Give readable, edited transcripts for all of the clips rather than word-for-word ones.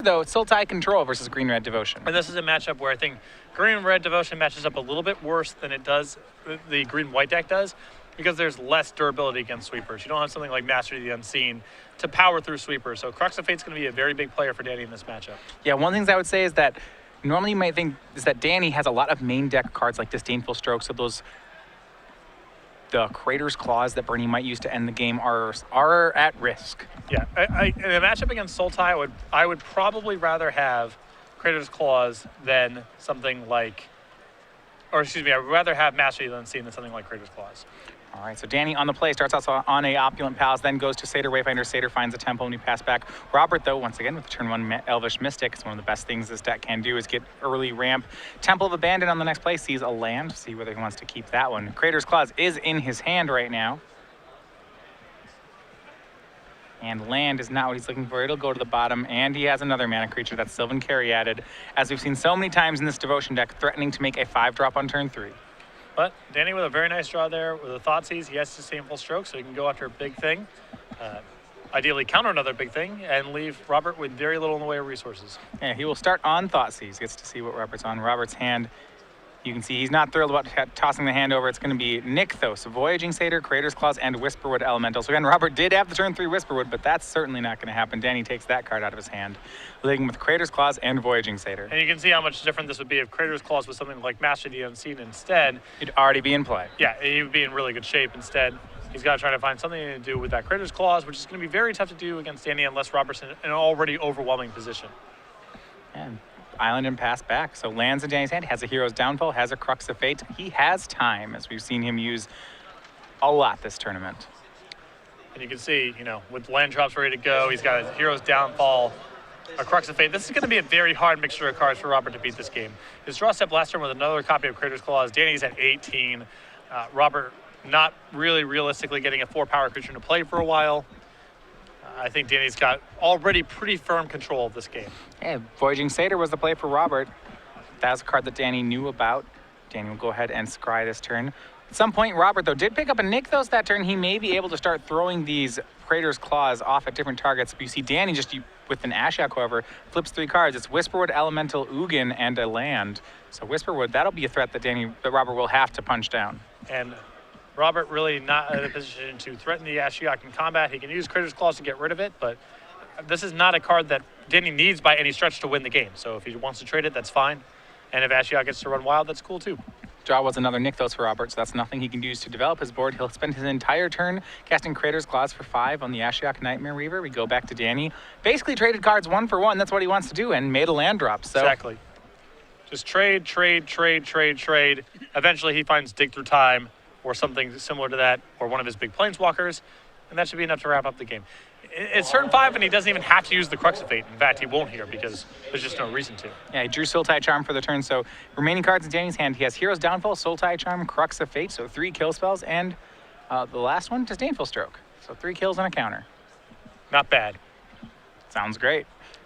though, it's still tie control versus green-red devotion. And this is a matchup where I think green-red devotion matches up a little bit worse than it does, the green-white deck does, because there's less durability against sweepers. You don't have something like Master of the Unseen to power through sweepers. So Crux of Fate's going to be a very big player for Danny in this matchup. Yeah, one of the things I would say is that normally you might think is that Danny has a lot of main deck cards like Disdainful Stroke, so the Crater's Claws that Berni might use to end the game are at risk. Yeah, in a matchup against Sultai, I would probably rather have Crater's Claws than something like, or excuse me, I would rather have Master of the Unseen than something like Crater's Claws. All right, so Danny on the play starts out on a Opulent Palace, then goes to Satyr Wayfinder. Satyr finds a temple and we pass back. Robert, though, once again with the turn 1 Elvish Mystic, it's one of the best things this deck can do is get early ramp. Temple of Abandon on the next play sees a land, see whether he wants to keep that one. Crater's Claws is in his hand right now. And land is not what he's looking for. It'll go to the bottom, and he has another mana creature, that's Sylvan Caryatid, as we've seen so many times in this Devotion deck, threatening to make a 5-drop on turn 3. But Danny with a very nice draw there with a Thoughtseize. He has Disdainful Stroke, so he can go after a big thing. Ideally counter another big thing and leave Robert with very little in the way of resources. Yeah, he will start on Thoughtseize. Gets to see what Robert's on. Robert's hand, you can see he's not thrilled about tossing the hand over. It's going to be Nykthos, Voyaging Satyr, Crater's Claws, and Whisperwood Elemental. So again, Robert did have the turn 3 Whisperwood, but that's certainly not going to happen. Danny takes that card out of his hand, leading with Crater's Claws and Voyaging Satyr. And you can see how much different this would be if Crater's Claws was something like Master of the Unseen instead. He'd already be in play. Yeah, he would be in really good shape instead. He's got to try to find something to do with that Crater's Claws, which is going to be very tough to do against Danny unless Robert's in an already overwhelming position. And island and pass back. So lands in Danny's hand, has a Hero's Downfall, has a Crux of Fate. He has time, as we've seen him use a lot this tournament. And you can see, you know, with land drops ready to go, he's got a Hero's Downfall, a Crux of Fate. This is going to be a very hard mixture of cards for Robert to beat this game. His draw step last turn with another copy of Crater's Claws. Danny's at 18. Robert not really realistically getting a 4-power creature to play for a while. I think Danny's got already pretty firm control of this game. Yeah, Voyaging Satyr was the play for Robert. That was a card that Danny knew about. Danny will go ahead and scry this turn. At some point, Robert, though, did pick up a Nykthos that turn. He may be able to start throwing these Crater's Claws off at different targets. But you see Danny just, with an Ashiok, however, flips 3 cards. It's Whisperwood, Elemental, Ugin, and a land. So Whisperwood, that'll be a threat that Robert will have to punch down. And Robert really not in a position to threaten the Ashiok in combat. He can use Crater's Claws to get rid of it, but this is not a card that Danny needs by any stretch to win the game. So if he wants to trade it, that's fine. And if Ashiok gets to run wild, that's cool too. Draw was another Nykthos for Robert, so that's nothing he can use to develop his board. He'll spend his entire turn casting Crater's Claws for 5 on the Ashiok Nightmare Reaver. We go back to Danny. Basically traded cards 1 for 1. That's what he wants to do, and made a land drop. So exactly. Just trade. Eventually he finds Dig Through Time or something similar to that, or one of his big planeswalkers, and that should be enough to wrap up the game. It's turn 5, and he doesn't even have to use the Crux of Fate. In fact, he won't here because there's just no reason to. Yeah, he drew Sultai Charm for the turn, so remaining cards in Danny's hand, he has Hero's Downfall, Sultai Charm, Crux of Fate, so 3 kill spells, and the last one, Disdainful Stroke. So 3 kills and a counter. Not bad. Sounds great,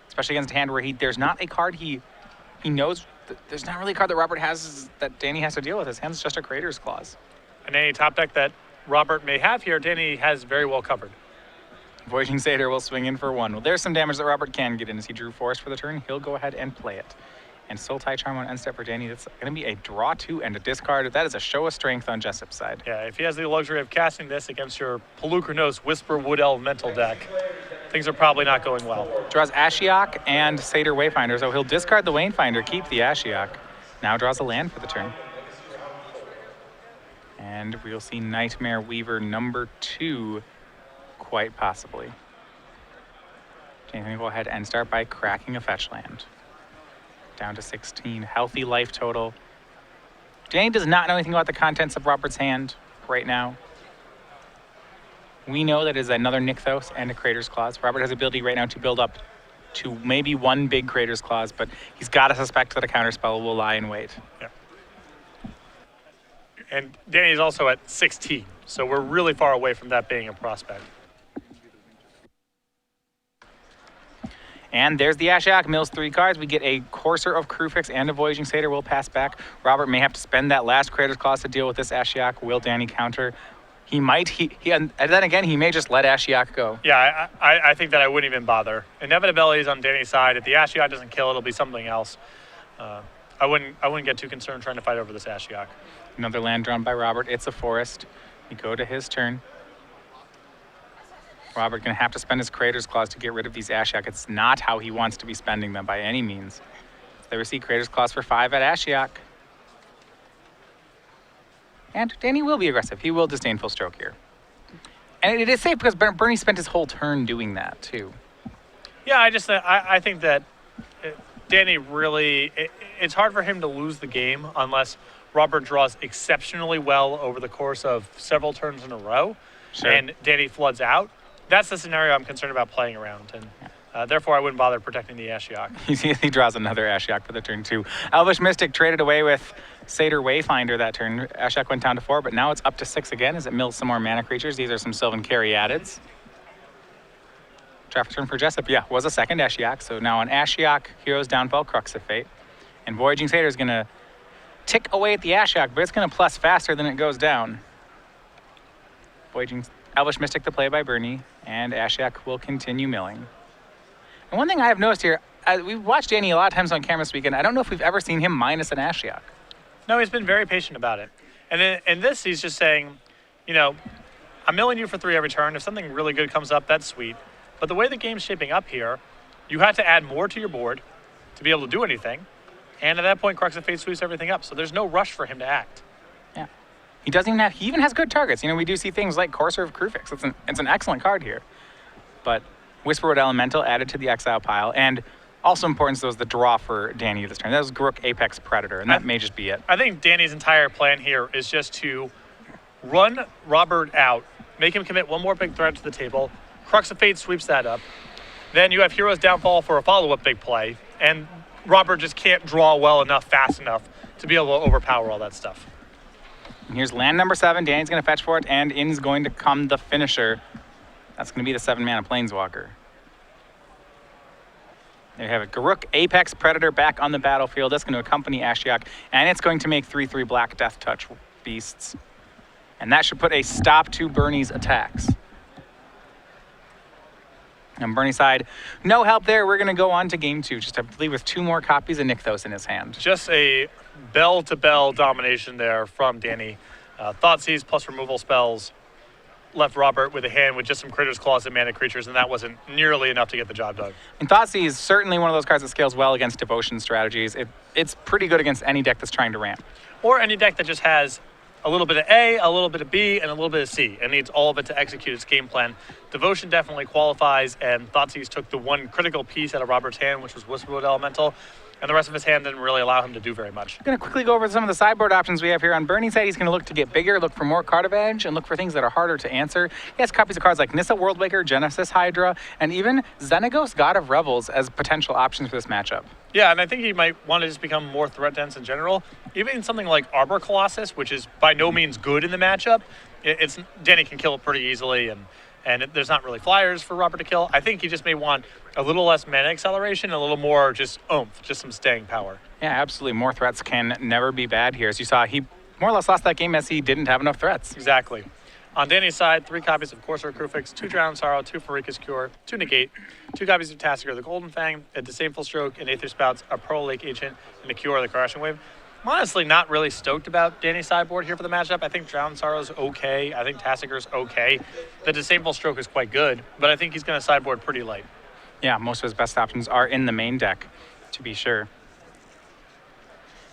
especially against a hand where there's not a card he knows, there's not really a card that Robert has that Danny has to deal with. His hand's just a Crater's Claws. And any top deck that Robert may have here, Danny has very well covered. Voyaging Satyr will swing in for 1. Well, there's some damage that Robert can get in. As he drew Forest for the turn, he'll go ahead and play it. And Sultai Charm on end step for Danny. That's going to be a draw 2 and a discard. That is a show of strength on Jessup's side. Yeah, if he has the luxury of casting this against your Pelucranos Whisperwood Elemental deck, things are probably not going well. Draws Ashiok and Satyr Wayfinder, so he'll discard the Wayfinder, keep the Ashiok. Now draws a land for the turn. And we'll see Nightmare Weaver number 2, quite possibly. Danny's going to go ahead and start by cracking a fetch land. Down to 16. Healthy life total. Danny does not know anything about the contents of Robert's hand right now. We know that it is another Nykthos and a Crater's Claws. Robert has the ability right now to build up to maybe 1 big Crater's Claws, but he's got to suspect that a counterspell will lie in wait. Yeah. And Danny's also at 16, so we're really far away from that being a prospect. And there's the Ashiok, mills 3 cards. We get a Courser of Krufix and a Voyaging Satyr. Will pass back. Robert may have to spend that last Crater's Claws to deal with this Ashiok. Will Danny counter? He might. And then again, he may just let Ashiok go. Yeah, I think that I wouldn't even bother. Inevitability is on Danny's side. If the Ashiok doesn't kill, it'll be something else. I wouldn't get too concerned trying to fight over this Ashiok. Another land drawn by Robert. It's a forest. We go to his turn. Robert going to have to spend his Creator's Clause to get rid of these Ashiok. It's not how he wants to be spending them by any means. So they receive Creator's Clause for 5 at Ashiok. And Danny will be aggressive. He will Disdainful Stroke here. And it is safe because Bernie spent his whole turn doing that too. Yeah, I think that Danny really, it's hard for him to lose the game unless Robert draws exceptionally well over the course of several turns in a row, Sure. and Danny floods out. That's the scenario I'm concerned about playing around, and therefore I wouldn't bother protecting the Ashiok. He draws another Ashiok for the turn 2. Elvish Mystic traded away with Satyr Wayfinder that turn. Ashiok went down to 4, but now it's up to 6 again as it mills some more mana creatures. These are some Sylvan Caryatids. Draft turn for Jessup, yeah, was a second Ashiok. So now an Ashiok, Hero's Downfall, Crux of Fate. And Voyaging Satyr is going to tick away at the Ashiok, but it's going to plus faster than it goes down. Elvish Mystic the play by Berni, and Ashiok will continue milling. And one thing I have noticed here, we've watched Danny a lot of times on camera this weekend. I don't know if we've ever seen him minus an Ashiok. No, he's been very patient about it. And in this, he's just saying, I'm milling you for 3 every turn. If something really good comes up, that's sweet. But the way the game's shaping up here, you have to add more to your board to be able to do anything. And at that point, Crux of Fate sweeps everything up. So there's no rush for him to act. Yeah. He even has good targets. We do see things like Courser of Krufix. It's an excellent card here. But Whisperwood Elemental added to the exile pile. And also important was the draw for Danny this turn. That was Garruk Apex Predator, and that may just be it. I think Danny's entire plan here is just to run Robert out, make him commit one more big threat to the table. Crux of Fate sweeps that up. Then you have Hero's Downfall for a follow-up big play, and Robert just can't draw well enough, fast enough to be able to overpower all that stuff. And here's land number 7. Danny's going to fetch for it, and in is going to come the finisher. That's going to be the 7-mana Planeswalker. There you have it. Garruk Apex Predator back on the battlefield. That's going to accompany Ashiok, and it's going to make 3/3 Black Death Touch beasts. And that should put a stop to Bernie's attacks. On Bernie's side, no help there. We're going to go on to game 2, just I believe with 2 more copies of Nykthos in his hand. Just a bell-to-bell domination there from Danny. Thoughtseize plus removal spells left Robert with a hand with just some Creator's Claws and mana creatures, and that wasn't nearly enough to get the job done. And Thoughtseize is certainly one of those cards that scales well against devotion strategies. It's pretty good against any deck that's trying to ramp. Or any deck that just has a little bit of A, a little bit of B, and a little bit of C, and needs all of it to execute its game plan. Devotion definitely qualifies, and Thoughtseize took the one critical piece out of Robert's hand, which was Whisperwood Elemental, and the rest of his hand didn't really allow him to do very much. I'm going to quickly go over some of the sideboard options we have here. On Bernie's side, he's going to look to get bigger, look for more card advantage, and look for things that are harder to answer. He has copies of cards like Nissa Worldwaker, Genesis Hydra, and even Xenagos, God of Revels as potential options for this matchup. Yeah, and I think he might want to just become more threat dense in general. Even something like Arbor Colossus, which is by no means good in the matchup, Danny can kill it pretty easily, and there's not really flyers for Robert to kill. I think he just may want a little less mana acceleration, a little more just oomph, just some staying power. Yeah, absolutely. More threats can never be bad here. As you saw, he more or less lost that game as he didn't have enough threats. Exactly. On Danny's side, 3 copies of Courser of Krufix, 2 Drown Sorrow, 2 Farika's Cure, 2 Negate, 2 copies of Tassiger the Golden Fang, a Disdainful Stroke, an Aether Spouts, a Pearl Lake Agent, and a Cure the Crashing Wave. I'm honestly not really stoked about Danny's sideboard here for the matchup. I think Drown Sorrow's okay. I think Tassiger's okay. The Disdainful Stroke is quite good, but I think he's going to sideboard pretty light. Yeah, most of his best options are in the main deck, to be sure.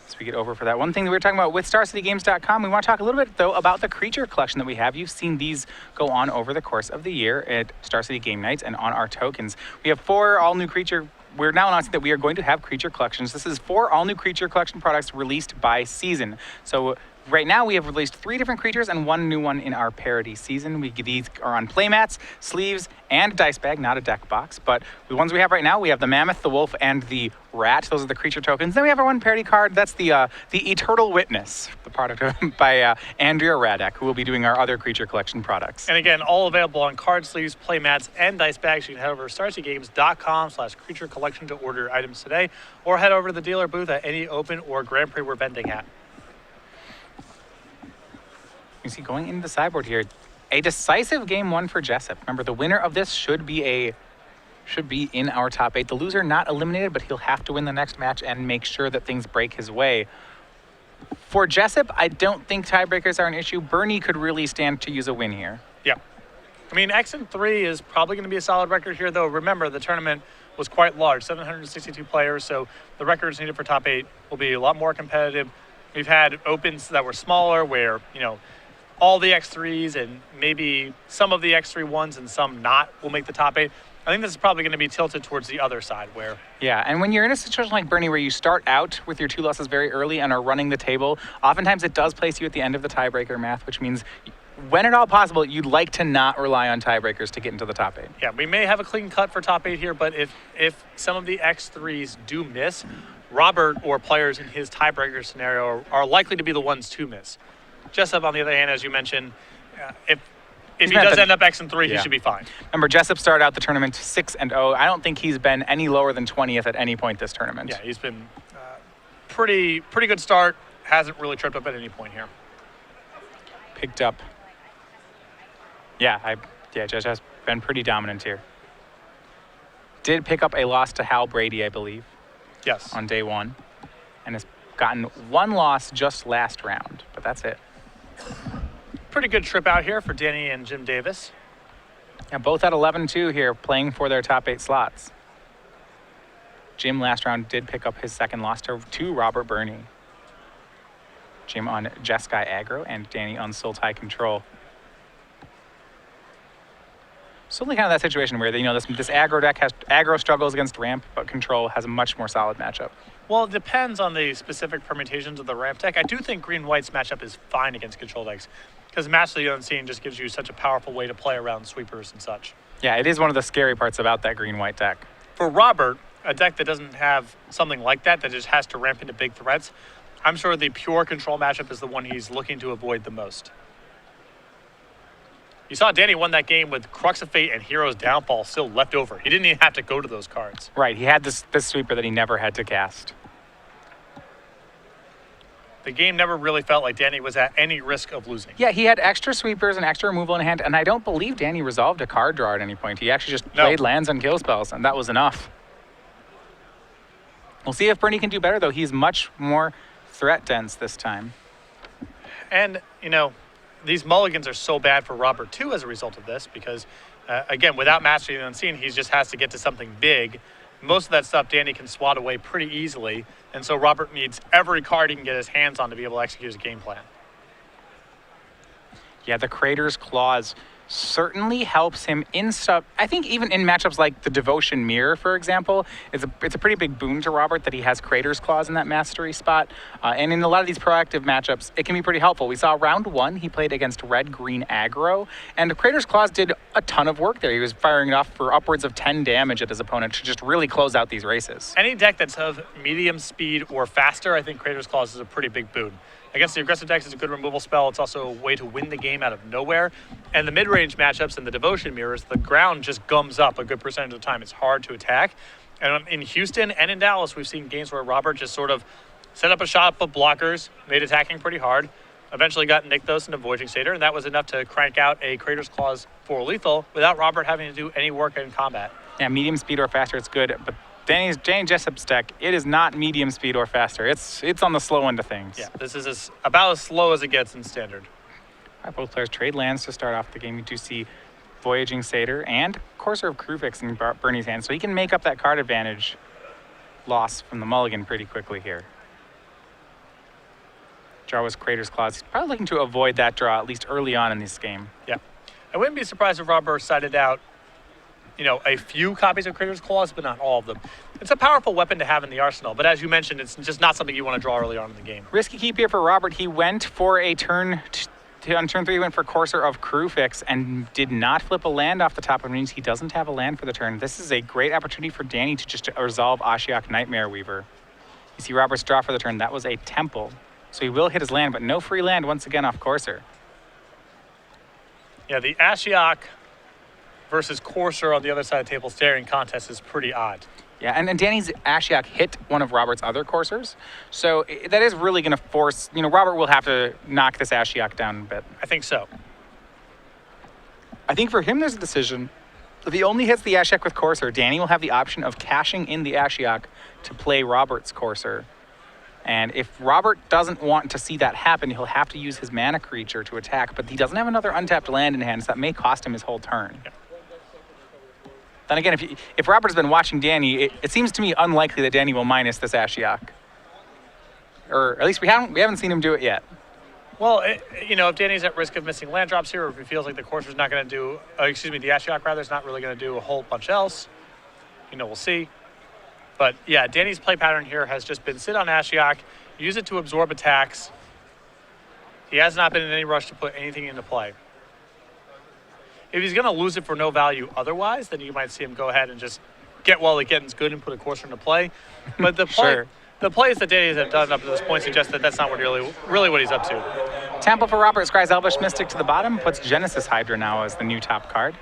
As we get over for that. One thing that we were talking about with StarCityGames.com, we want to talk a little bit, though, about the creature collection that we have. You've seen these go on over the course of the year at Star City Game Nights and on our tokens. We have 4 all-new creature. We're now announcing that we are going to have creature collections. This is 4 all-new creature collection products released by season. So right now we have released 3 different creatures and 1 new one in our parody season. These are on playmats, sleeves, and dice bag, not a deck box. But the ones we have right now, we have the Mammoth, the Wolf, and the Rat. Those are the creature tokens. Then we have our 1 parody card. That's the Eternal Witness, the product by Andrea Radek, who will be doing our other creature collection products. And again, all available on card sleeves, playmats, and dice bags. You can head over to StarCityGames.com/creature collection to order items today, or head over to the dealer booth at any open or Grand Prix we're vending at. You see, going into the sideboard here, a decisive game one for Jessup. Remember, the winner of this should be in our top 8. The loser not eliminated, but he'll have to win the next match and make sure that things break his way. For Jessup, I don't think tiebreakers are an issue. Berni could really stand to use a win here. Yeah. I mean, X3 is probably going to be a solid record here, though. Remember, the tournament was quite large, 762 players, so the records needed for top 8 will be a lot more competitive. We've had opens that were smaller where, all the X3s and maybe some of the X3-1s and some not will make the top 8. I think this is probably going to be tilted towards the other side where... Yeah, and when you're in a situation like Berni where you start out with your 2 losses very early and are running the table, oftentimes it does place you at the end of the tiebreaker math, which means when at all possible, you'd like to not rely on tiebreakers to get into the top 8. Yeah, we may have a clean cut for top 8 here, but if some of the X3s do miss, Robert or players in his tiebreaker scenario are likely to be the ones to miss. Jessup, on the other hand, as you mentioned, if he does end up X and 3, he should be fine. Remember, Jessup started out the tournament 6-0. I don't think he's been any lower than 20th at any point this tournament. Yeah, he's been pretty good start. Hasn't really tripped up at any point here. Picked up. Judge has been pretty dominant here. Did pick up a loss to Hal Brady, I believe. Yes. On day 1. And has gotten 1 loss just last round, but that's it. Pretty good trip out here for Danny and Jim Davis. Yeah, both at 11-2 here, playing for their top 8 slots. Jim last round did pick up his second loss to Robert Berni. Jim on Jeskai Aggro and Danny on Sultai Control. Certainly kind of that situation where this aggro deck has aggro struggles against ramp, but Control has a much more solid matchup. Well, it depends on the specific permutations of the ramp deck. I do think Green-White's matchup is fine against Control decks because Master of the Unseen just gives you such a powerful way to play around sweepers and such. Yeah, it is one of the scary parts about that Green-White deck. For Robert, a deck that doesn't have something like that just has to ramp into big threats, I'm sure the pure Control matchup is the one he's looking to avoid the most. You saw Danny won that game with Crux of Fate and Hero's Downfall still left over. He didn't even have to go to those cards. Right, he had this sweeper that he never had to cast. The game never really felt like Danny was at any risk of losing. Yeah, he had extra sweepers and extra removal in hand, and I don't believe Danny resolved a card draw at any point. He actually just played lands and kill spells, and that was enough. We'll see if Berni can do better, though. He's much more threat dense this time. And, these mulligans are so bad for Robert, too, as a result of this, because, again, without Mastery of the Unseen, he just has to get to something big. Most of that stuff Danny can swat away pretty easily, and so Robert needs every card he can get his hands on to be able to execute his game plan. Yeah, the Crater's Claws certainly helps him in stuff. I think even in matchups like the Devotion Mirror, for example, it's a pretty big boon to Robert that he has Crater's Claws in that mastery spot. And in a lot of these proactive matchups, it can be pretty helpful. We saw round 1, he played against red-green aggro, and Crater's Claws did a ton of work there. He was firing it off for upwards of 10 damage at his opponent to just really close out these races. Any deck that's of medium speed or faster, I think Crater's Claws is a pretty big boon. Against the aggressive decks, it's a good removal spell. It's also a way to win the game out of nowhere. And the mid-range matchups and the Devotion Mirrors, the ground just gums up a good percentage of the time. It's hard to attack. And in Houston and in Dallas, we've seen games where Robert just sort of set up a shop of blockers, made attacking pretty hard, eventually got Nykthos and a Voyaging Satyr, and that was enough to crank out a Crater's Claws for lethal without Robert having to do any work in combat. Yeah, medium speed or faster, it's good, but Danny Jessup's deck, it is not medium speed or faster. It's on the slow end of things. Yeah, this is about as slow as it gets in Standard. All right, both players trade lands to start off the game. You do see Voyaging Satyr and Courser of Krufix in Berni's hand, so he can make up that card advantage loss from the mulligan pretty quickly here. Draw was Crater's Claws. He's probably looking to avoid that draw, at least early on in this game. Yeah. I wouldn't be surprised if Robert sided out a few copies of Crater's Claws, but not all of them. It's a powerful weapon to have in the arsenal, but as you mentioned, it's just not something you want to draw early on in the game. Risky keep here for Robert. He went for a turn, on turn 3, he went for Courser of Krufix and did not flip a land off the top, which means he doesn't have a land for the turn. This is a great opportunity for Danny to just resolve Ashiok Nightmare Weaver. You see Robert's draw for the turn. That was a Temple. So he will hit his land, but no free land once again off Courser. Yeah, the Ashiok versus Courser on the other side of the table staring contest is pretty odd. Yeah, and Danny's Ashiok hit one of Robert's other Coursers. So that is really going to force, Robert will have to knock this Ashiok down a bit. I think so. I think for him, there's a decision. If he only hits the Ashiok with Courser, Danny will have the option of cashing in the Ashiok to play Robert's Courser. And if Robert doesn't want to see that happen, he'll have to use his mana creature to attack, but he doesn't have another untapped land in hand, so that may cost him his whole turn. Yep. Then again, if Robert's been watching Danny, it seems to me unlikely that Danny will minus this Ashiok. Or at least we haven't seen him do it yet. Well, if Danny's at risk of missing land drops here, or if he feels like the Courser's not going to do, the Ashiok rather is not really going to do a whole bunch else, we'll see. But yeah, Danny's play pattern here has just been sit on Ashiok, use it to absorb attacks. He has not been in any rush to put anything into play. If he's going to lose it for no value otherwise, then you might see him go ahead and just get while the getting's good and put a Courser into play. But the play, Sure. The plays that Danny has done up to this point suggest that that's not what really what he's up to. Temple for Robert scries Elvish Mystic to the bottom, puts Genesis Hydra now as the new top card.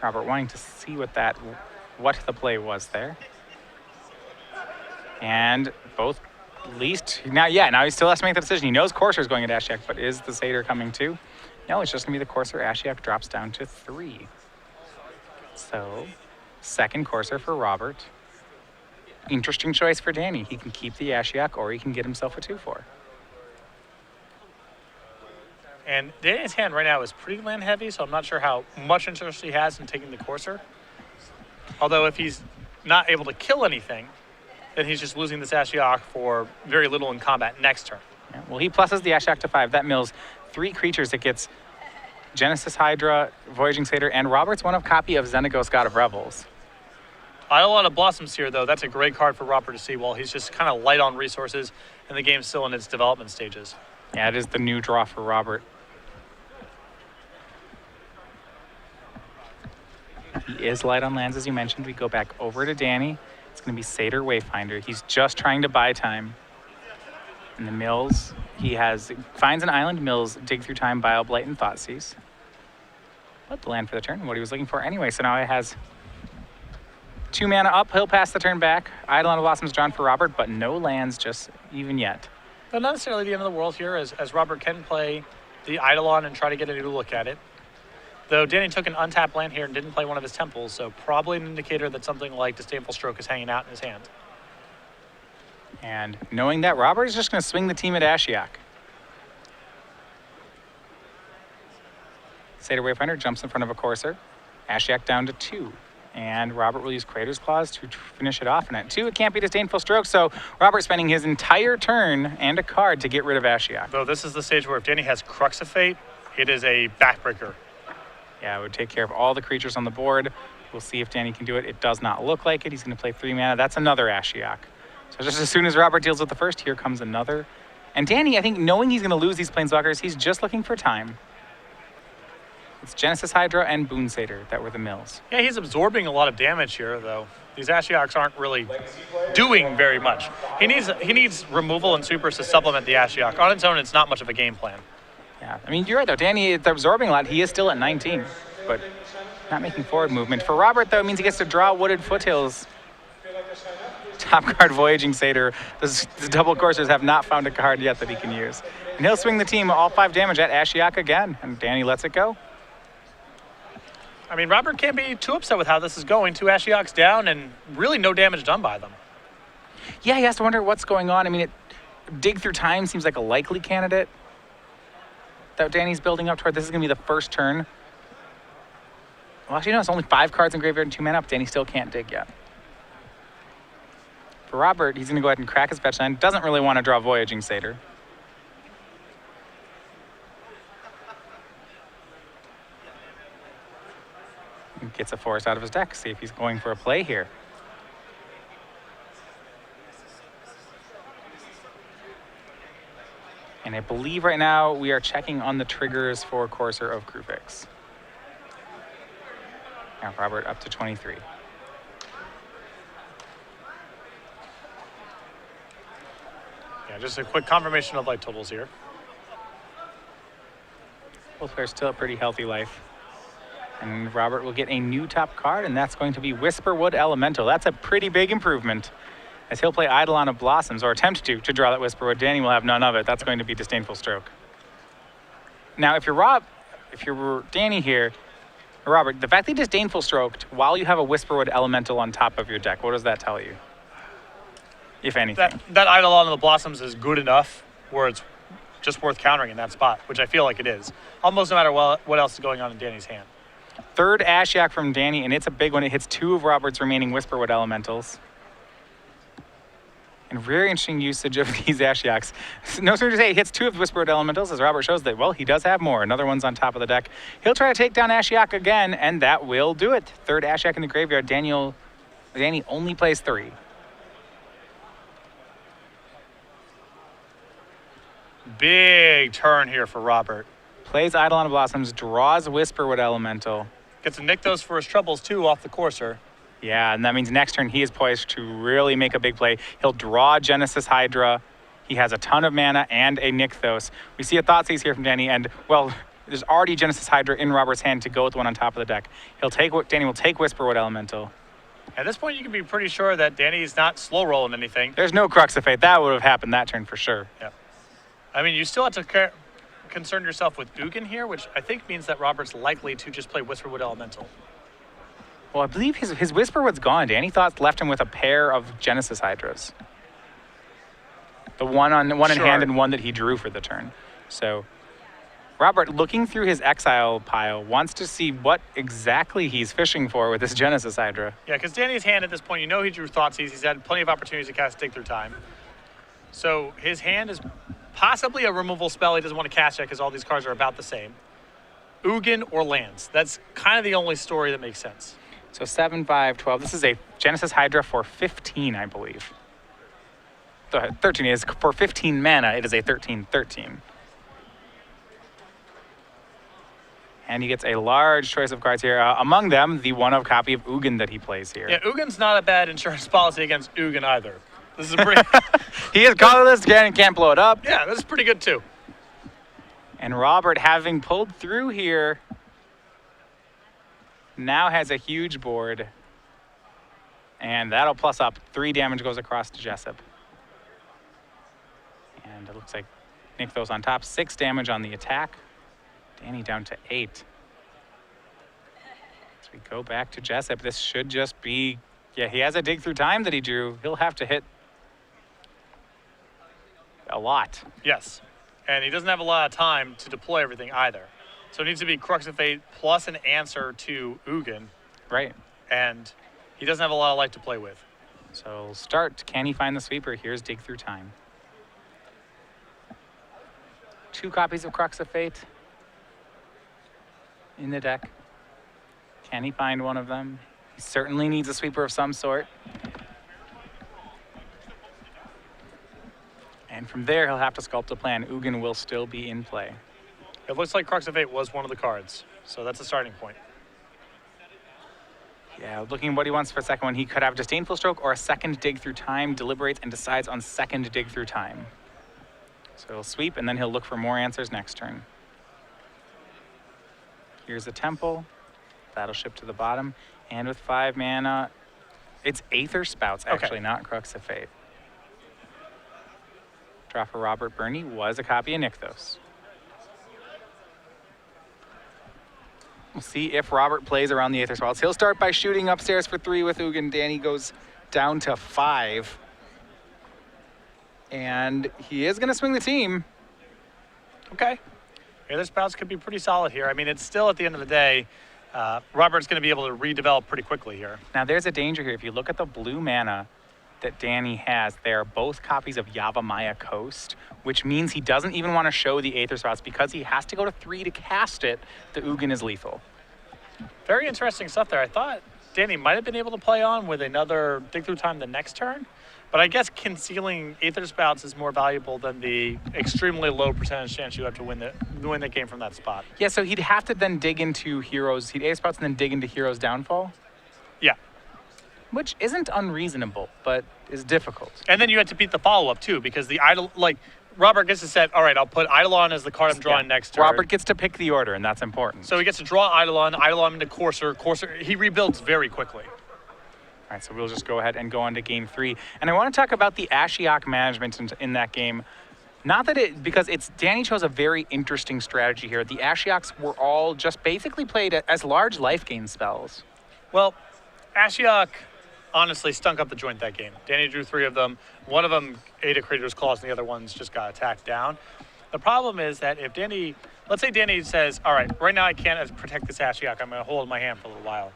Robert wanting to see what the play was there. And both now he still has to make the decision. He knows Courser is going at Ashiok, but is the Satyr coming too? No, it's just going to be the Courser. Ashiok drops down to 3. So, second Courser for Robert. Interesting choice for Danny. He can keep the Ashiok or he can get himself a 2/4. And Danny's hand right now is pretty land heavy, so I'm not sure how much interest he has in taking the Courser. Although if he's not able to kill anything, then he's just losing this Ashiok for very little in combat next turn. Yeah, well, he pluses the Ashiok to 5. That mills 3 creatures. It gets Genesis Hydra, Voyaging Satyr, and Robert's one-of copy of Xenagos, God of Revels. A lot of Blossoms here, though. That's a great card for Robert to see while he's just kind of light on resources and the game's still in its development stages. Yeah, it is the new draw for Robert. He is light on lands, as you mentioned. We go back over to Danny. It's going to be Satyr Wayfinder. He's just trying to buy time. In the mills, he finds an island, mills, Dig Through Time, Bioblight, and Thoughtseize. But the land for the turn, what he was looking for anyway. So now he has 2 mana up. He'll pass the turn back. Eidolon of Blossoms drawn for Robert, but no lands just even yet. But not necessarily the end of the world here, as Robert can play the Eidolon and try to get a new look at it. Though Danny took an untapped land here and didn't play one of his temples, so probably an indicator that something like Disdainful Stroke is hanging out in his hand. And knowing that, Robert is just going to swing the team at Ashiok. Satyr Wayfinder jumps in front of a Courser. Ashiok down to 2. And Robert will use Creator's Clause to finish it off. And at 2, it can't be Disdainful Stroke, so Robert's spending his entire turn and a card to get rid of Ashiok. Though this is the stage where if Danny has Crux of Fate, it is a backbreaker. Yeah, it would take care of all the creatures on the board. We'll see if Danny can do it. It does not look like it. He's going to play 3 mana. That's another Ashiok. So just as soon as Robert deals with the first, here comes another. And Danny, I think, knowing he's going to lose these Planeswalkers, he's just looking for time. It's Genesis Hydra and Boon Satyr that were the mills. Yeah, he's absorbing a lot of damage here, though. These Ashioks aren't really doing very much. He needs removal and supers to supplement the Ashiok. On its own, it's not much of a game plan. Yeah, I mean, you're right, though. Danny is absorbing a lot. He is still at 19, but not making forward movement. For Robert, though, it means he gets to draw Wooded Foothills. Top card Voyaging Satyr. The double coursers have not found a card yet that he can use. And he'll swing the team all 5 damage at Ashiok again, and Danny lets it go. I mean, Robert can't be too upset with how this is going. 2 Ashioks down and really no damage done by them. Yeah, he has to wonder what's going on. I mean, Dig Through Time seems like a likely candidate that Danny's building up toward. This is going to be the first turn. Well, actually, no, it's only 5 cards in graveyard and 2 mana up. Danny still can't dig yet. For Robert, he's going to go ahead and crack his fetch line. Doesn't really want to draw Voyaging Satyr. Gets a forest out of his deck. See if he's going for a play here. And I believe right now we are checking on the triggers for Courser of Kruvix. Now Robert up to 23. Yeah, just a quick confirmation of life totals here. Both players still a pretty healthy life. And Robert will get a new top card, and that's going to be Whisperwood Elemental. That's a pretty big improvement, as he'll play Eidolon of Blossoms, or attempt to draw that Whisperwood. Danny will have none of it. That's going to be Disdainful Stroke. Now, if you're if you're Danny here, or Robert, the fact that he disdainful stroked while you have a Whisperwood Elemental on top of your deck, what does that tell you? If anything. That Eidolon of the Blossoms is good enough where it's just worth countering in that spot, which I feel like it is. Almost no matter what else is going on in Danny's hand. Third Ashiok from Danny, and it's a big one. It hits 2 of Robert's remaining Whisperwood Elementals. And very interesting usage of these Ashioks. No sooner to say he hits 2 of the Whisperwood Elementals, as Robert shows that, well, he does have more. Another one's on top of the deck. He'll try to take down Ashiok again, and that will do it. Third Ashiok in the graveyard. Danny only plays 3. Big turn here for Robert. Plays Eidolon of Blossoms, draws Whisperwood Elemental. Gets to nick those for his troubles, too, off the courser. Yeah, and that means next turn he is poised to really make a big play. He'll draw Genesis Hydra. He has a ton of mana and a Nykthos. We see a Thoughtseize here from Danny, and, well, there's already Genesis Hydra in Robert's hand to go with the one on top of the deck. Danny will take Whisperwood Elemental. At this point, you can be pretty sure that Danny's not slow rolling anything. There's no Crux of Fate. That would have happened that turn for sure. Yeah. I mean, you still have to concern yourself with Ugin here, which I think means that Robert's likely to just play Whisperwood Elemental. Well, I believe his Whisperwood's gone. Danny thought left him with a pair of Genesis Hydras. The one in hand and one that he drew for the turn. So Robert, looking through his exile pile, wants to see what exactly he's fishing for with this Genesis Hydra. Yeah, because Danny's hand at this point, you know he drew Thoughtseize. He's had plenty of opportunities to cast Dig Through Time. So his hand is possibly a removal spell he doesn't want to cast yet because all these cards are about the same. Ugin or lands. That's kind of the only story that makes sense. So 7, 5, 12. This is a Genesis Hydra for 15, I believe. 13 is for 15 mana. It is a 13/13. And he gets a large choice of cards here. Among them, the one-of copy of Ugin that he plays here. Yeah, Ugin's not a bad insurance policy against Ugin either. This is a pretty... He is colorless, can't blow it up. Yeah, this is pretty good too. And Robert, having pulled through here, now has a huge board. And that'll plus up. 3 damage goes across to Jessup. And it looks like Nykthos on top. 6 damage on the attack. Danny down to 8. As we go back to Jessup, this should just be... Yeah, he has a Dig Through Time that he drew. He'll have to hit a lot. Yes. And he doesn't have a lot of time to deploy everything either. So it needs to be Crux of Fate plus an answer to Ugin. Right. And he doesn't have a lot of life to play with. So start. Can he find the sweeper? Here's Dig Through Time. 2 copies of Crux of Fate in the deck. Can he find one of them? He certainly needs a sweeper of some sort. And from there, he'll have to sculpt a plan. Ugin will still be in play. It looks like Crux of Fate was one of the cards. So that's a starting point. Yeah, looking at what he wants for a second one, he could have Disdainful Stroke or a second Dig Through Time, deliberates and decides on second Dig Through Time. So he'll sweep, and then he'll look for more answers next turn. Here's a Temple. That'll ship to the bottom. And with 5 mana, it's Aether Spouts, actually, Okay. not Crux of Fate. Draw for Robert. Berni was a copy of Nykthos. We'll see if Robert plays around the Aether Spouts. He'll start by shooting upstairs for 3 with Ugin. Danny goes down to 5. And he is going to swing the team. Okay. Aether Spouts could be pretty solid here. I mean, it's still, at the end of the day, Robert's going to be able to redevelop pretty quickly here. Now, there's a danger here. If you look at the blue mana that Danny has, they are both copies of Yavimaya Coast, which means he doesn't even want to show the Aether Spouts because he has to go to 3 to cast it. The Ugin is lethal. Very interesting stuff there. I thought Danny might have been able to play on with another Dig Through Time the next turn, but I guess concealing Aether Spouts is more valuable than the extremely low percentage chance you have to win the game from that spot. Yeah, so he'd have to then dig into Heroes. He'd Aether Spouts and then dig into Heroes Downfall. Yeah. Which isn't unreasonable, but is difficult. And then you had to beat the follow-up, too, because the Idol, like, Robert gets to set, all right, I'll put Eidolon as the card I'm drawing next turn. Robert gets to pick the order, and that's important. So he gets to draw Eidolon into Courser. He rebuilds very quickly. All right, so we'll just go ahead and go on to game 3. And I want to talk about the Ashiok management in that game. Not that it, because Danny chose a very interesting strategy here. The Ashioks were all just basically played as large life gain spells. Well, Ashiok honestly stunk up the joint that game. Danny drew 3 of them. One of them ate a Creator's Claws, and the other ones just got attacked down. The problem is that if Danny, let's say Danny says, all right, right now I can't protect this Ashiok. I'm going to hold my hand for a little while.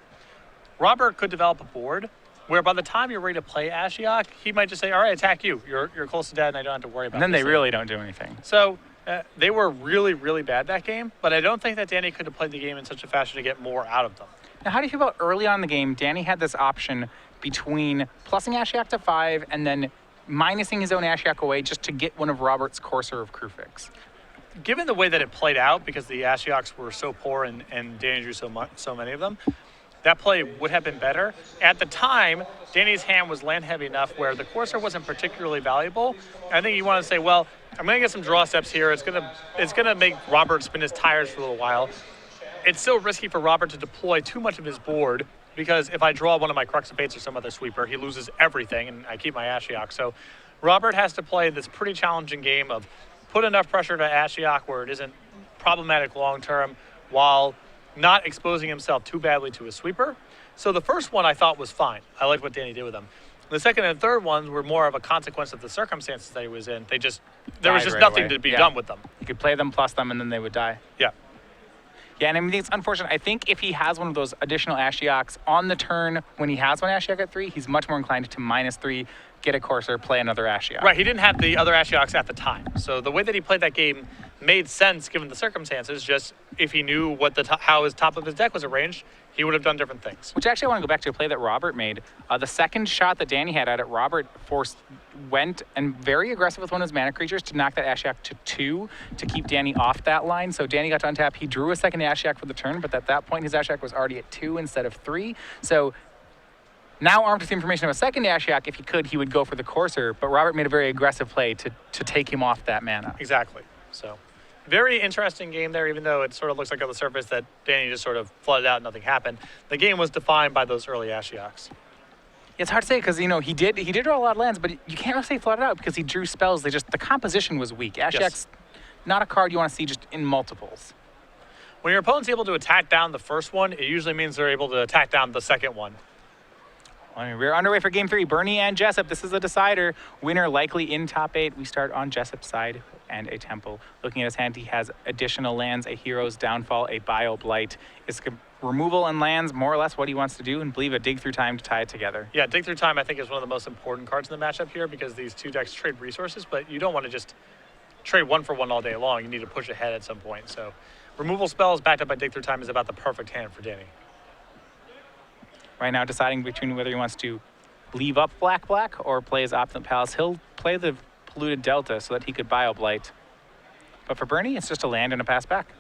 Robert could develop a board where by the time you're ready to play Ashiok, he might just say, all right, attack you. You're close to dead, and I don't have to worry about it. And then they really don't do anything. So they were really, really bad that game, but I don't think that Danny could have played the game in such a fashion to get more out of them. Now, how do you feel about early on in the game, Danny had this option between plussing Ashiok to 5 and then minusing his own Ashiok away just to get one of Robert's Courser of Krufix? Given the way that it played out, because the Ashioks were so poor and Danny drew so many of them, that play would have been better. At the time, Danny's hand was land heavy enough where the Courser wasn't particularly valuable. I think you want to say, well, I'm going to get some draw steps here. It's gonna make Robert spin his tires for a little while. It's still risky for Robert to deploy too much of his board because if I draw one of my Crux of Fates or some other sweeper, he loses everything and I keep my Ashiok. So Robert has to play this pretty challenging game of put enough pressure to Ashiok where it isn't problematic long term while not exposing himself too badly to a sweeper. So the first one I thought was fine. I liked what Danny did with them. The second and third ones were more of a consequence of the circumstances that he was in. There was just nothing to be done with them. You could play them, plus them, and then they would die. Yeah. Yeah, and I mean, it's unfortunate. I think if he has one of those additional Ashioks on the turn, when he has one Ashiok at 3, he's much more inclined to -3, get a Courser, play another Ashiok. Right, he didn't have the other Ashioks at the time. So the way that he played that game made sense given the circumstances. Just if he knew how his top of his deck was arranged, he would have done different things. Which actually I want to go back to a play that Robert made. The second shot that Danny had at it, Robert went and very aggressive with one of his mana creatures to knock that Ashiok to 2 to keep Danny off that line. So Danny got to untap. He drew a second Ashiok for the turn, but at that point his Ashiok was already at 2 instead of 3. So now armed with the information of a second Ashiok, if he could, he would go for the Courser. But Robert made a very aggressive play to take him off that mana. Exactly. So very interesting game there, even though it sort of looks like on the surface that Danny just sort of flooded out and nothing happened. The game was defined by those early Ashioks. It's hard to say because, you know, he did draw a lot of lands, but you can't really say flooded out because he drew spells. The composition was weak. Ashiok's not a card you want to see just in multiples. When your opponent's able to attack down the first one, it usually means they're able to attack down the second one. We're underway for Game 3. Berni and Jessup. This is a decider. Winner likely in top 8. We start on Jessup's side and a temple. Looking at his hand, he has additional lands, a Hero's Downfall, a Bio Blight. It's removal and lands, more or less what he wants to do, and believe a Dig Through Time to tie it together. Yeah, Dig Through Time I think is one of the most important cards in the matchup here because these two decks trade resources, but you don't want to just trade one for one all day long. You need to push ahead at some point. So removal spells backed up by Dig Through Time is about the perfect hand for Danny. Right now deciding between whether he wants to leave up black or play his Opulent Palace. He'll play the Polluted Delta so that he could Bio Blight. But for Berni, it's just a land and a pass back.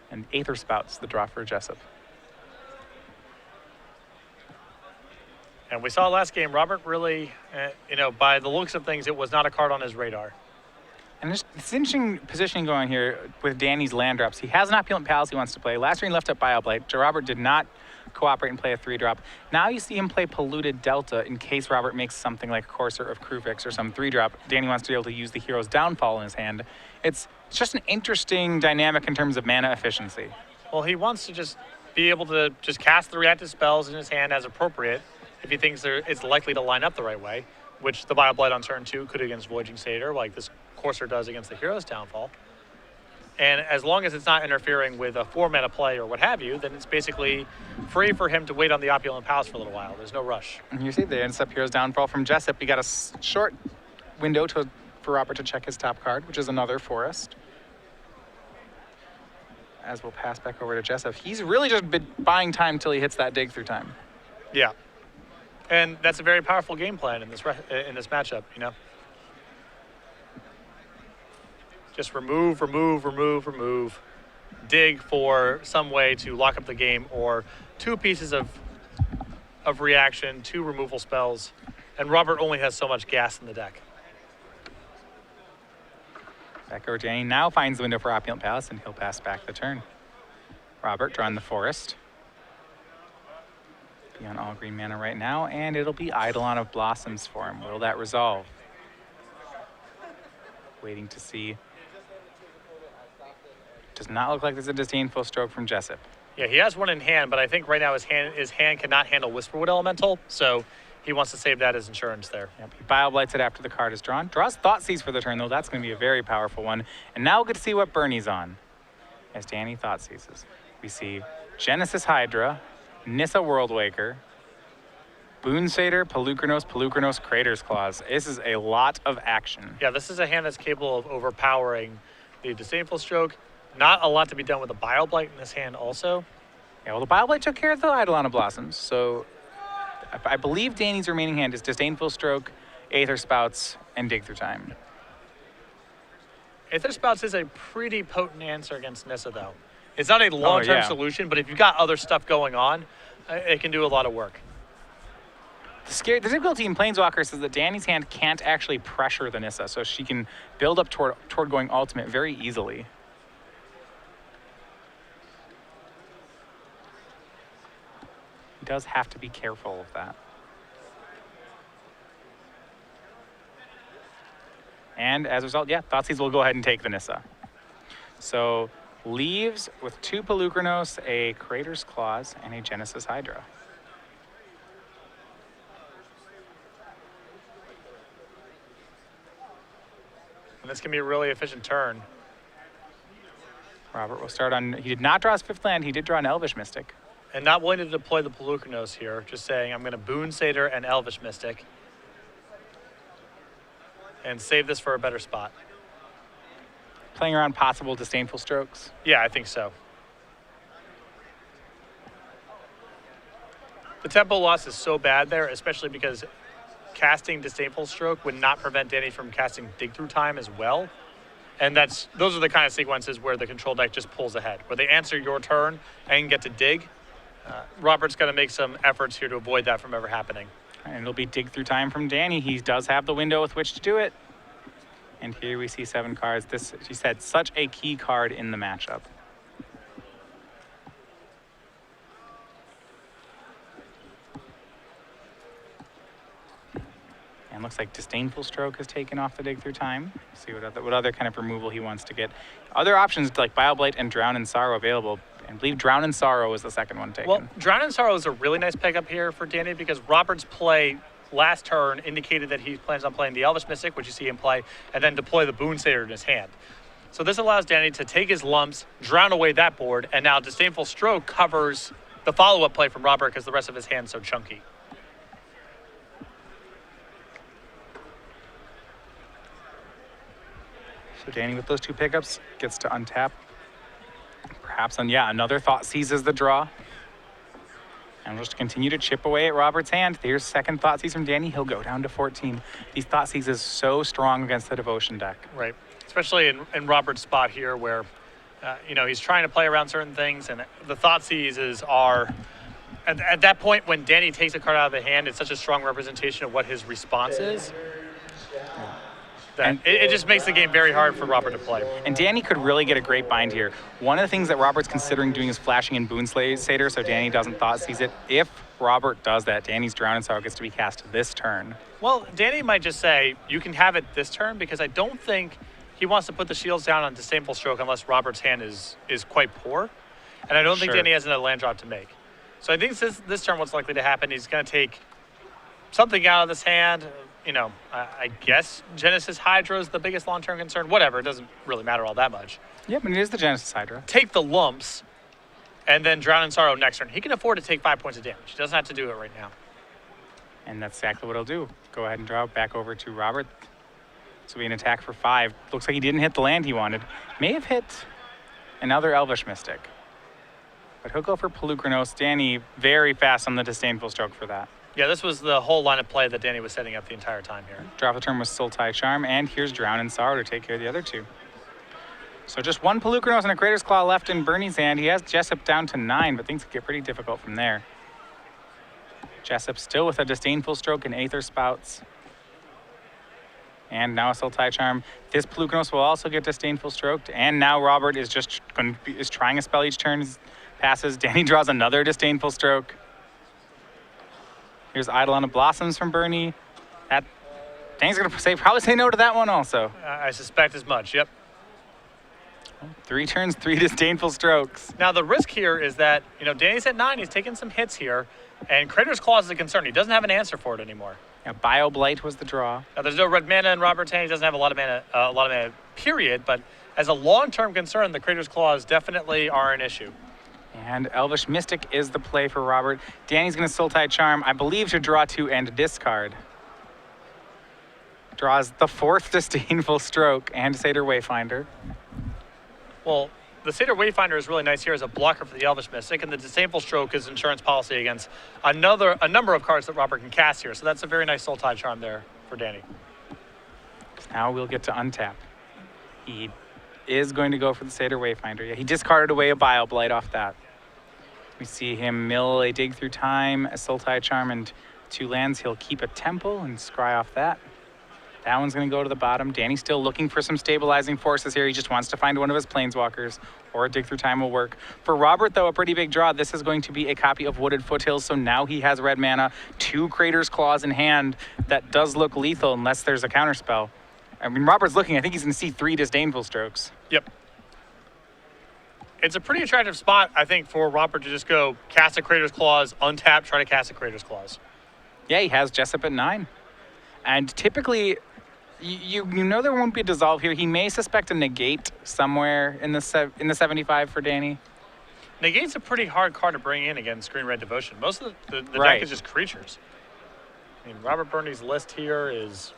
And Aether Spout's the draw for Jessup. And we saw last game, Robert really, by the looks of things, it was not a card on his radar. And it's interesting positioning going on here with Danny's land drops. He has an Opulent Palace he wants to play. Last turn he left up Bio Blight. Robert did not cooperate and play a 3-drop. Now you see him play Polluted Delta in case Robert makes something like Courser of Krufix or some 3-drop. Danny wants to be able to use the Hero's Downfall in his hand. It's just an interesting dynamic in terms of mana efficiency. Well, he wants to just be able to just cast the reactive spells in his hand as appropriate if he thinks it's likely to line up the right way, which the Bio Blight on turn 2 could against Voyaging Satyr, like this Courser does against the Hero's Downfall. And as long as it's not interfering with a 4-mana play or what have you, then it's basically free for him to wait on the Opulent Palace for a little while. There's no rush. And you see the ends up Hero's Downfall from Jessup. We got a short window for Robert to check his top card, which is another Forest. As we'll pass back over to Jessup. He's really just been buying time until he hits that Dig Through Time. Yeah. And that's a very powerful game plan in this matchup, you know? Just remove, dig for some way to lock up the game or 2 pieces of reaction, 2 removal spells, and Robert only has so much gas in the deck. Back over to Danny. Now finds the window for Opulent Palace, and he'll pass back the turn. Robert drawing the Forest. Be on all green mana right now, and it'll be Eidolon of Blossoms for him. Will that resolve? Waiting to see. Does not look like there's a disdainful stroke from Jessup. Yeah, he has one in hand, but I think right now his hand cannot handle Whisperwood Elemental, so he wants to save that as insurance there. Yep, he Bioblights it after the card is drawn. Draws Thoughtseize for the turn, though. That's going to be a very powerful one. And now we'll get to see what Bernie's on. As Danny Thoughtseizes, we see Genesis Hydra, Nissa Worldwaker, Boonsatyr, Pelucranos, Crater's Claws. This is a lot of action. Yeah, this is a hand that's capable of overpowering the Disdainful Stroke. Not a lot to be done with a Bioblight in this hand also. Yeah, well, the Bioblight took care of the Eidolon Blossoms, so I believe Danny's remaining hand is Disdainful Stroke, Aether Spouts, and Dig Through Time. Aether Spouts is a pretty potent answer against Nissa, though. It's not a long-term solution, but if you've got other stuff going on, it can do a lot of work. The difficulty in Planeswalkers is that Danny's hand can't actually pressure the Nissa, so she can build up toward going ultimate very easily. He does have to be careful of that. And as a result, yeah, Thoughtseize will go ahead and take the Nissa. So leaves with 2 Pelucranos, a Crater's Claws, and a Genesis Hydra. And this can be a really efficient turn. Robert will start on, he did not draw his 5th land, he did draw an Elvish Mystic. And not willing to deploy the Pelucranos here, just saying I'm going to Boonsatyr and Elvish Mystic. And save this for a better spot. Playing around possible Disdainful Strokes. Yeah, I think so. The tempo loss is so bad there, especially because casting Disdainful Stroke would not prevent Danny from casting Dig Through Time as well. And those are the kind of sequences where the control deck just pulls ahead, where they answer your turn and get to dig. Robert's going to make some efforts here to avoid that from ever happening. And it'll be Dig Through Time from Danny. He does have the window with which to do it. And here we see 7 cards. This, she said, such a key card in the matchup. And looks like Disdainful Stroke has taken off the Dig Through Time. See what other kind of removal he wants to get. Other options like Bioblight and Drown in Sorrow available. And I believe Drown in Sorrow was the second one taken. Well, Drown in Sorrow is a really nice pickup here for Danny because Robert's play last turn indicated that he plans on playing the Elvish Mystic, which you see him play, and then deploy the Boonsatyr in his hand. So this allows Danny to take his lumps, drown away that board, and now Disdainful Stroke covers the follow-up play from Robert because the rest of his hand's so chunky. So Danny with those 2 pickups gets to untap. Perhaps another Thoughtseize the draw. And we'll just continue to chip away at Robert's hand. There's second Thoughtseize from Danny. He'll go down to 14. These Thoughtseizes is so strong against the Devotion deck. Right, especially in Robert's spot here where, he's trying to play around certain things, and the Thoughtseizes are, at that point when Danny takes a card out of the hand, it's such a strong representation of what his response is. That it just makes the game very hard for Robert to play. And Danny could really get a great bind here. One of the things that Robert's considering doing is flashing in Boonsatyr so Danny doesn't Thoughtseize it. If Robert does that, Danny's Drown in Sorrow gets to be cast this turn. Well, Danny might just say, you can have it this turn, because I don't think he wants to put the shields down on Disdainful Stroke unless Robert's hand is quite poor. And I don't think Danny has another land drop to make. So I think this turn what's likely to happen, he's going to take something out of this hand. I guess Genesis Hydra is the biggest long-term concern. Whatever, it doesn't really matter all that much. Yep, and it is the Genesis Hydra. Take the lumps, and then Drown in Sorrow next turn. He can afford to take 5 points of damage. He doesn't have to do it right now. And that's exactly what he'll do. Go ahead and draw it back over to Robert. This will be an attack for 5. Looks like he didn't hit the land he wanted. May have hit another Elvish Mystic. But he'll go for Pelucranos. Danny very fast on the Disdainful Stroke for that. Yeah, this was the whole line of play that Danny was setting up the entire time here. Draw the turn with Sultai Charm, and here's Drown in Sorrow to take care of the other 2. So just 1 Pelucranos and a Crater's Claw left in Bernie's hand. He has Jessup down to 9, but things get pretty difficult from there. Jessup still with a Disdainful Stroke and Aether Spouts. And now a Sultai Charm. This Pelucranos will also get Disdainful Stroked, and now Robert is just is trying a spell each turn. Passes. Danny draws another Disdainful Stroke. Here's Eidolon of Blossoms from Bernie. Danny's going to probably say no to that one also. I suspect as much, yep. 3 turns, 3 disdainful strokes. Now, the risk here is that, Danny's at 9. He's taking some hits here, and Crater's Claws is a concern. He doesn't have an answer for it anymore. Yeah, Bio Blight was the draw. Now, there's no red mana in Robert's hand. He doesn't have a lot of mana, period. But as a long-term concern, the Crater's Claws definitely are an issue. And Elvish Mystic is the play for Robert. Danny's going to Sultai Charm, I believe, to draw 2 and discard. Draws the 4th disdainful stroke and Satyr Wayfinder. Well, the Satyr Wayfinder is really nice here as a blocker for the Elvish Mystic, and the Disdainful Stroke is insurance policy against a number of cards that Robert can cast here. So that's a very nice Sultai Charm there for Danny. Now we'll get to untap. He is going to go for the Satyr Wayfinder. Yeah, he discarded away a Bio Blight off that. We see him mill a Dig Through Time, a Sultai Charm, and 2 lands. He'll keep a Temple and scry off that. That one's going to go to the bottom. Danny's still looking for some stabilizing forces here. He just wants to find one of his Planeswalkers, or a Dig Through Time will work. For Robert, though, a pretty big draw. This is going to be a copy of Wooded Foothills, so now he has red mana, 2 Crater's Claws in hand. That does look lethal unless there's a counterspell. I mean, Robert's looking. I think he's going to see 3 disdainful strokes. Yep. It's a pretty attractive spot, I think, for Robert to just go cast a Crater's Claws, untap, try to cast a Crater's Claws. Yeah, he has Jessup at 9. And typically, you know there won't be a dissolve here. He may suspect a negate somewhere in the 75 for Danny. Negate's a pretty hard card to bring in against Green Red Devotion. Most of the Right. deck is just creatures. I mean, Robert Berni's list here is...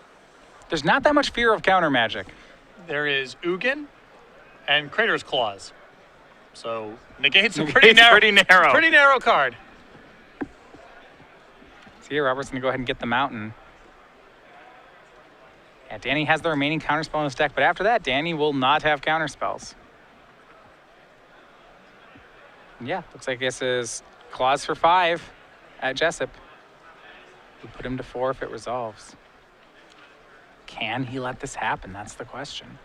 There's not that much fear of counter magic. There is Ugin and Crater's Claws. So negate's a pretty narrow card. So here, Robert's going to go ahead and get the mountain. Yeah, Danny has the remaining counterspell in his deck, but after that, Danny will not have counterspells. Yeah, looks like this is Claws for 5 at Jessup. We put him to 4 if it resolves. Can he let this happen? That's the question.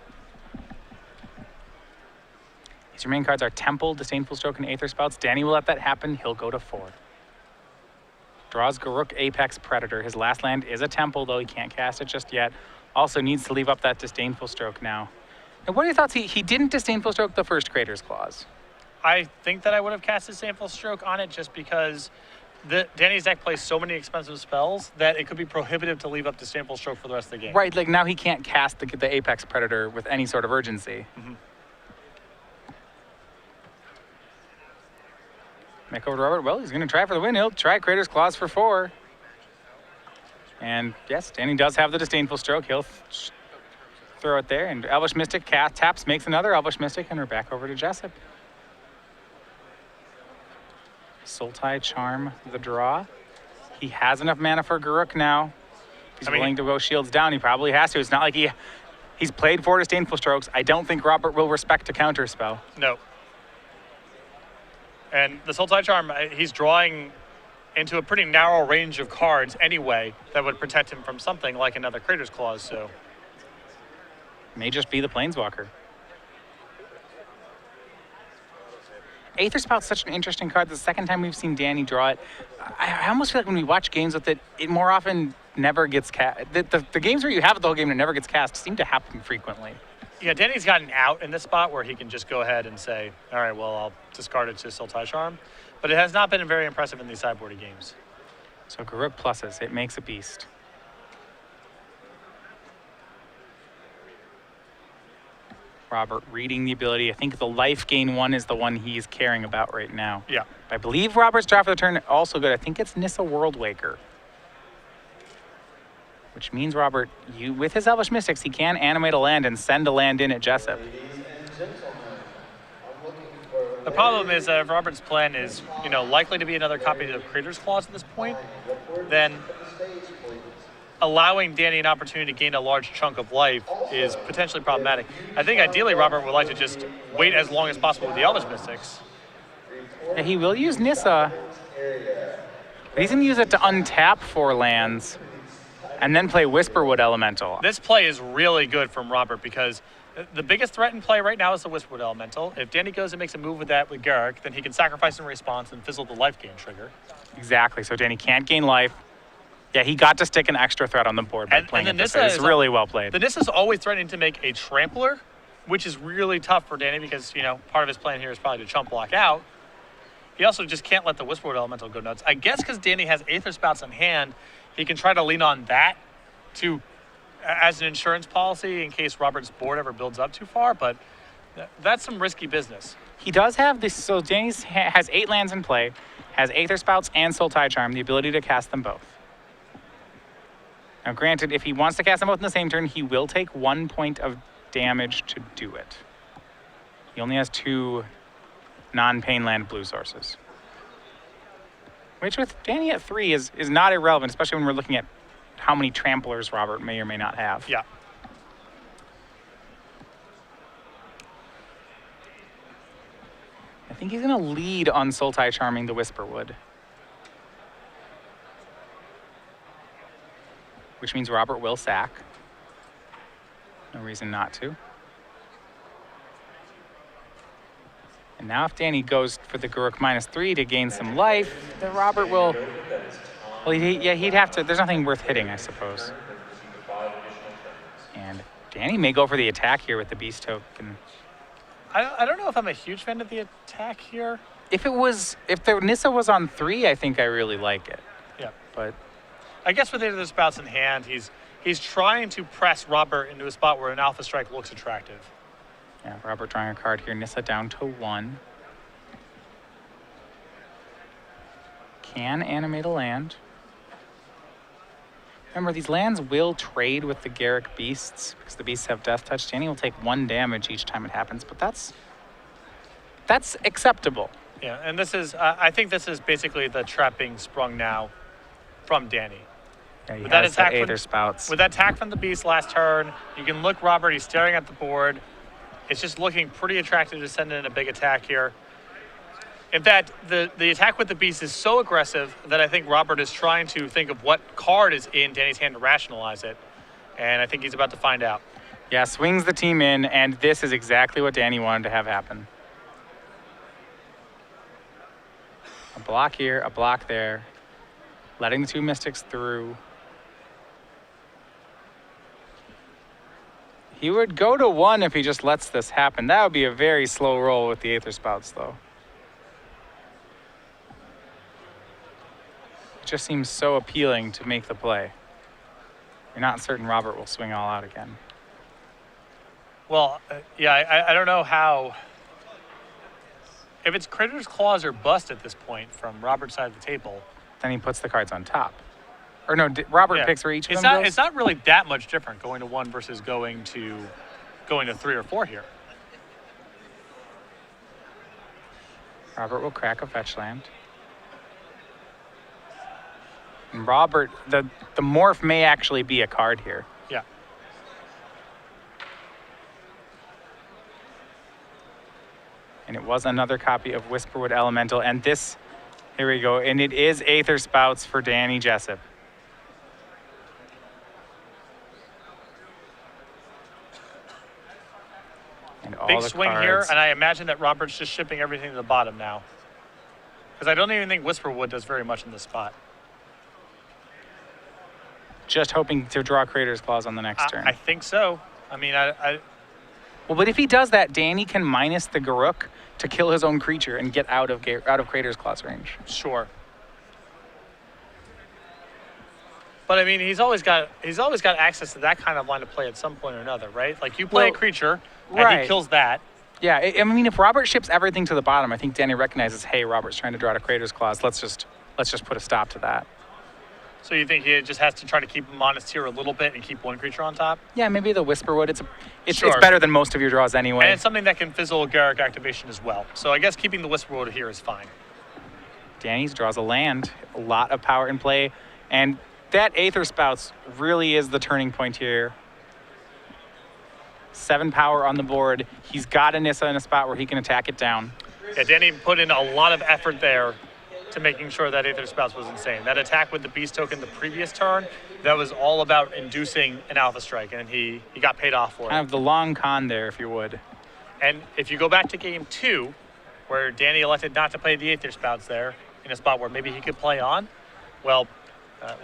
His remaining cards are Temple, Disdainful Stroke, and Aether Spouts. Danny will let that happen. He'll go to 4. Draws Garruk, Apex Predator. His last land is a Temple, though he can't cast it just yet. Also needs to leave up that Disdainful Stroke now. And what are your thoughts? He didn't Disdainful Stroke the first Crater's Claws. I think that I would have cast Disdainful Stroke on it just because Danny's deck plays so many expensive spells that it could be prohibitive to leave up Disdainful Stroke for the rest of the game. Right, like now he can't cast the Apex Predator with any sort of urgency. Mm-hmm. Make over to Robert. Well, he's going to try for the win. He'll try Crater's Claws for 4. And yes, Danny does have the Disdainful Stroke. He'll throw it there. And Elvish Mystic taps, makes another Elvish Mystic, and we're back over to Jessup. Sultai Charm, the draw. He has enough mana for Garruk now. If he's willing to go shields down, he probably has to. It's not like he's played 4 Disdainful Strokes. I don't think Robert will respect a counterspell. No. And the Sultai Charm, he's drawing into a pretty narrow range of cards anyway that would protect him from something like another Crater's Claws, so. May just be the Planeswalker. Aether Spout's such an interesting card. The second time we've seen Danny draw it, I almost feel like when we watch games with it, it more often never gets cast. The games where you have it the whole game and it never gets cast seem to happen frequently. Yeah, Danny's gotten out in this spot where he can just go ahead and say, all right, well, I'll discard it to Sultai Charm. But it has not been very impressive in these sideboardy games. So Garruk pluses. It makes a beast. Robert reading the ability. I think the life gain one is the one he's caring about right now. Yeah. I believe Robert's draw for the turn also good. I think it's Nissa Worldwaker. Which means, Robert, with his Elvish Mystics, he can animate a land and send a land in at Jessup. The problem is that if Robert's plan is, likely to be another copy of Crater's Claws at this point, then allowing Danny an opportunity to gain a large chunk of life is potentially problematic. I think ideally Robert would like to just wait as long as possible with the Elvish Mystics. Yeah, he will use Nissa. But he's going to use it to untap 4 lands and then play Whisperwood Elemental. This play is really good from Robert because the biggest threat in play right now is the Whisperwood Elemental. If Danny goes and makes a move with that with Garruk, then he can sacrifice in response and fizzle the life gain trigger. Exactly. So Danny can't gain life. Yeah, he got to stick an extra threat on the board by playing it this way. It's really well played. The Nissa's always threatening to make a trampler, which is really tough for Danny because, you know, part of his plan here is probably to chump block out. He also just can't let the Whisperwood Elemental go nuts. I guess because Danny has Aether Spouts in hand, he can try to lean on that to as an insurance policy in case Robert's board ever builds up too far, but that's some risky business. He does have this, so Danny has 8 lands in play, has Aether Spouts and Soul Tide Charm, the ability to cast them both. Now granted, if he wants to cast them both in the same turn, he will take 1 point of damage to do it. He only has 2 non-pain land blue sources. Which with Danny at 3 is not irrelevant, especially when we're looking at how many tramplers Robert may or may not have. Yeah. I think he's going to lead on Sultai Charming the Whisperwood. Which means Robert will sack. No reason not to. And now if Danny goes for the Garruk -3 to gain some life, then Robert will... Well, he'd have to... There's nothing worth hitting, I suppose. And Danny may go for the attack here with the Beast Token. I don't know if I'm a huge fan of the attack here. If the Nissa was on 3, I think I really like it. Yeah. But I guess with Aether Spouts in hand, he's trying to press Robert into a spot where an Alpha Strike looks attractive. yeah, Robert drawing a card here. Nissa down to 1. Can animate a land. Remember, these lands will trade with the Garruk Beasts because the Beasts have Death Touch. Danny will take 1 damage each time it happens, but that's acceptable. Yeah, and this is, I think this is basically the trap being sprung now from Danny. Yeah, he With that has attack the Aether Spouts. With that attack from the Beast last turn, you can look Robert, he's staring at the board. It's just looking pretty attractive to send in a big attack here. In fact, the attack with the Beast is so aggressive that I think Robert is trying to think of what card is in Danny's hand to rationalize it. And I think he's about to find out. Yeah, swings the team in, and this is exactly what Danny wanted to have happen. A block here, a block there. Letting the 2 Mystics through. He would go to 1 if he just lets this happen. That would be a very slow roll with the Aether Spouts, though. It just seems so appealing to make the play. You're not certain Robert will swing all out again. Well, yeah, I don't know how... If it's Critter's Claws or bust at this point from Robert's side of the table... Then he puts the cards on top. Or no, Robert picks where each of them goes? It's not really that much different going to 1 versus going to 3 or 4 here. Robert will crack a fetch land. And Robert, the morph may actually be a card here. Yeah. And it was another copy of Whisperwood Elemental. And this, here we go. And it is Aether Spouts for Danny Jessup. And all Big the swing cards. here, and I imagine that Robert's just shipping everything to the bottom now. Because I don't even think Whisperwood does very much in this spot. Just hoping to draw Creator's Claws on the next turn. I think so. I mean, Well, but if he does that, Danny can minus the Garruk to kill his own creature and get out of Creator's Claws range. Sure. But I mean, he's always got access to that kind of line of play at some point or another, right? Like you play a creature, and he kills that. Yeah, I mean, if Robert ships everything to the bottom, I think Danny recognizes, hey, Robert's trying to draw to Creator's Claws. Let's just put a stop to that. So you think he just has to try to keep him honest here a little bit and keep 1 creature on top? Yeah, maybe the Whisperwood. It's Sure. better than most of your draws anyway. And it's something that can fizzle Garruk activation as well. So I guess keeping the Whisperwood here is fine. Danny's draws a land, a lot of power in play, and that Aether Spouts really is the turning point here. 7 power on the board. He's got a Nissa in a spot where he can attack it down. Yeah, Danny put in a lot of effort there to making sure that Aether Spouts was insane. That attack with the Beast token the previous turn, that was all about inducing an Alpha Strike, and he got paid off for it. Kind of the long con there, if you would. And if you go back to game 2, where Danny elected not to play the Aether Spouts there, in a spot where maybe he could play on, well,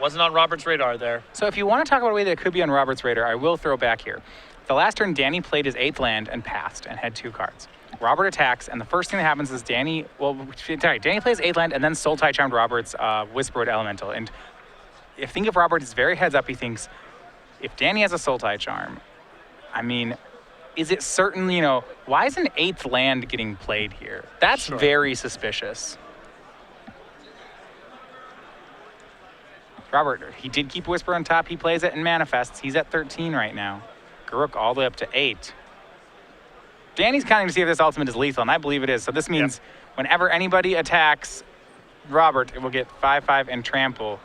Wasn't on Robert's radar there. So if you want to talk about a way that could be on Robert's radar, I will throw back here. The last turn, Danny played his 8th land and passed and had 2 cards. Robert attacks, and the first thing that happens is Danny plays 8th land and then Soul Tie Charmed Robert's Whisperwood Elemental. And think if Robert is very heads up, he thinks, if Danny has a Soul Tie Charm, I mean, is it certain, why is an 8th land getting played here? That's very suspicious. Robert, he did keep Whisper on top. He plays it and manifests. He's at 13 right now. Garruk all the way up to 8. Danny's counting to see if this ultimate is lethal, and I believe it is. So this means whenever anybody attacks Robert, it will get 5/5 and trample.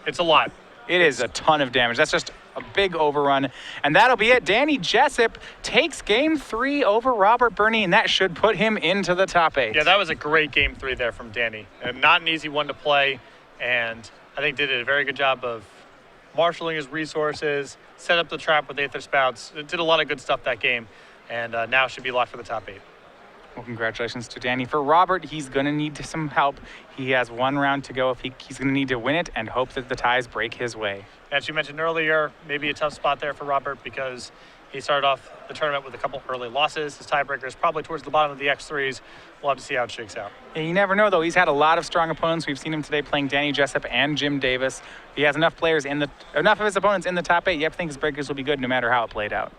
It's a lot. It is a ton of damage. That's just a big overrun. And that'll be it. Danny Jessup takes game 3 over Robert Berni, and that should put him into the top 8. Yeah, that was a great game 3 there from Danny. And not an easy one to play, and I think did a very good job of marshaling his resources, set up the trap with Aether Spouts. It did a lot of good stuff that game, and now should be locked for the top 8. Well, congratulations to Danny. For Robert, he's going to need some help. He has 1 round to go. He's going to need to win it and hope that the ties break his way. As you mentioned earlier, maybe a tough spot there for Robert because he started off the tournament with a couple early losses. His tiebreaker is probably towards the bottom of the X3s. We'll have to see how it shakes out. Yeah, you never know, though. He's had a lot of strong opponents. We've seen him today playing Danny Jessup and Jim Davis. He has enough of his opponents in the top 8. You have to think his breakers will be good no matter how it played out.